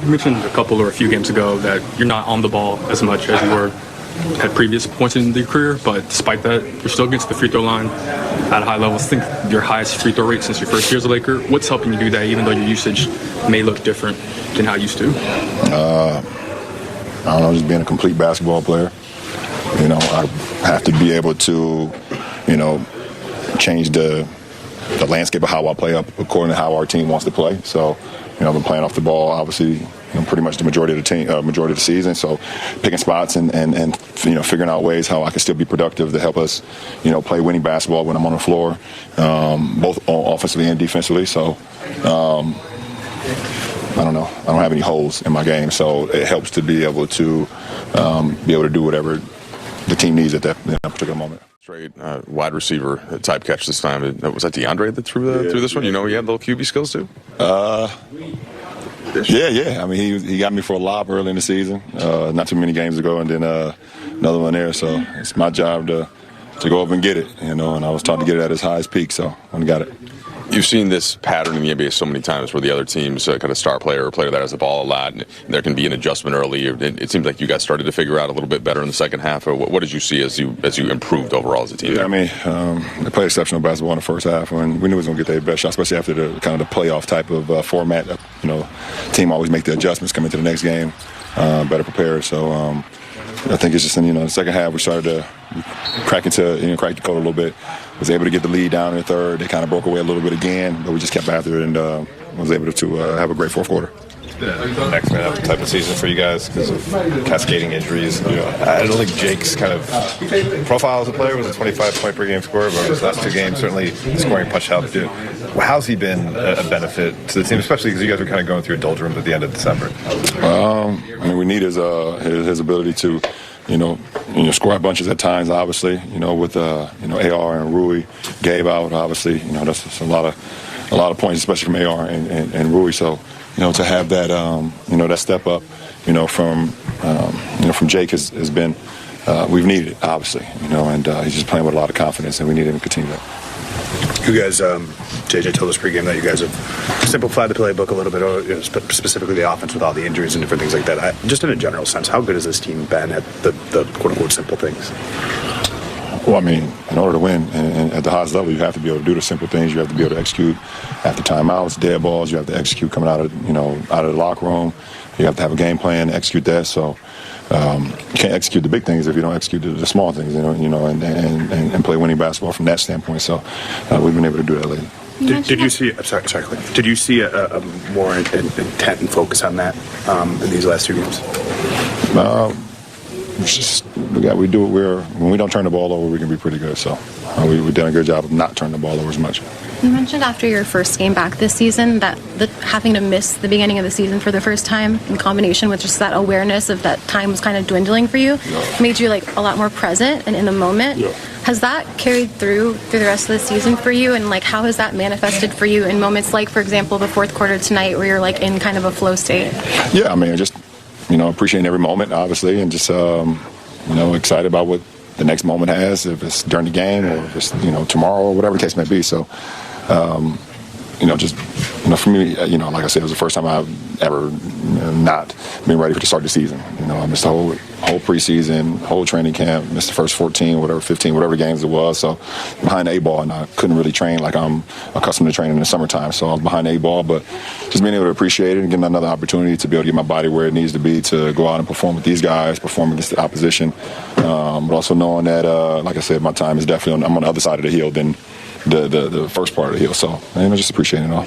You mentioned a couple or a few games ago that you're not on the ball as much as you were at previous points in your career, but despite that, you're still against the free throw line at a high level. I think your highest free throw rate since your first year as a Laker. What's helping you do that, even though your usage may look different than how it used to? I don't know, just being a complete basketball player. I have to be able to, change the landscape of how I play up according to how our team wants to play. So, I've been playing off the ball, obviously, pretty much the majority of the season. So, picking spots and figuring out ways how I can still be productive to help us, play winning basketball when I'm on the floor, both offensively and defensively. So, I don't know. I don't have any holes in my game, so it helps to be able to do whatever the team needs at that particular moment. Straight wide receiver type catch this time. Was that DeAndre that threw this one? He had little QB skills too? Yeah. I mean, he got me for a lob early in the season, not too many games ago, and then another one there. So it's my job to go up and get it, and I was taught to get it at its highest peak, so I got it. You've seen this pattern in the NBA so many times where the other team's kind of star player or player that has the ball a lot, and there can be an adjustment early. It seems like you guys started to figure out a little bit better in the second half. What did you see as you improved overall as a team? Yeah, I mean, they played exceptional basketball in the first half, and we knew we was going to get their best shot, especially after the kind of the playoff type of format. Team always make the adjustments coming to the next game, better prepared. So I think it's just in the second half we started to crack the code a little bit. Was able to get the lead down in the third. They kind of broke away a little bit again, but we just kept after it and was able to have a great fourth quarter. Next man up type of season for you guys because of cascading injuries. I don't think Jake's kind of profile as a player was a 25-point per game scorer, but his last two games certainly the scoring punch helped you. How's he been a benefit to the team, especially because you guys were kind of going through your doldrums at the end of December? We need his ability to score at bunches at times, obviously, with AR and Rui, Gabe out, obviously, that's a lot of points, especially from AR and Rui. So, to have that, that step up, from Jake has been, we've needed it, obviously, and he's just playing with a lot of confidence, and we need him to continue that. You guys, JJ told us pregame that you guys have simplified the playbook a little bit, specifically the offense with all the injuries and different things like that. Just in a general sense, how good has this team been at the quote-unquote simple things? Well, I mean, in order to win and at the highest level, you have to be able to do the simple things. You have to be able to execute after timeouts, dead balls. You have to execute coming out of the locker room. You have to have a game plan to execute that. So you can't execute the big things if you don't execute the small things, and play winning basketball from that standpoint. So we've been able to do that lately. Did you see? Sorry, Clint. Did you see a more intent and focus on that in these last two games? It's just when we don't turn the ball over, we can be pretty good. So we've done a good job of not turning the ball over as much. You mentioned after your first game back this season that having to miss the beginning of the season for the first time in combination with just that awareness of that time was kind of dwindling for you, made you like a lot more present and in the moment. Yeah. Has that carried through the rest of the season for you, and like how has that manifested for you in moments like, for example, the fourth quarter tonight where you're like in kind of a flow state? Yeah, I mean, just appreciating every moment, obviously, and just excited about what the next moment has, if it's during the game or if it's tomorrow or whatever the case may be. So for me, like I said, it was the first time I've ever not been ready for to start the season. I missed the whole preseason, whole training camp, missed the first 15, whatever games it was. So behind the 8-ball, and I couldn't really train like I'm accustomed to training in the summertime. So I was behind the 8-ball, but just being able to appreciate it and getting another opportunity to be able to get my body where it needs to be to go out and perform with these guys, perform against the opposition. But also knowing that, like I said, my time is definitely I'm on the other side of the hill than the first part of the hill. So just appreciating it all.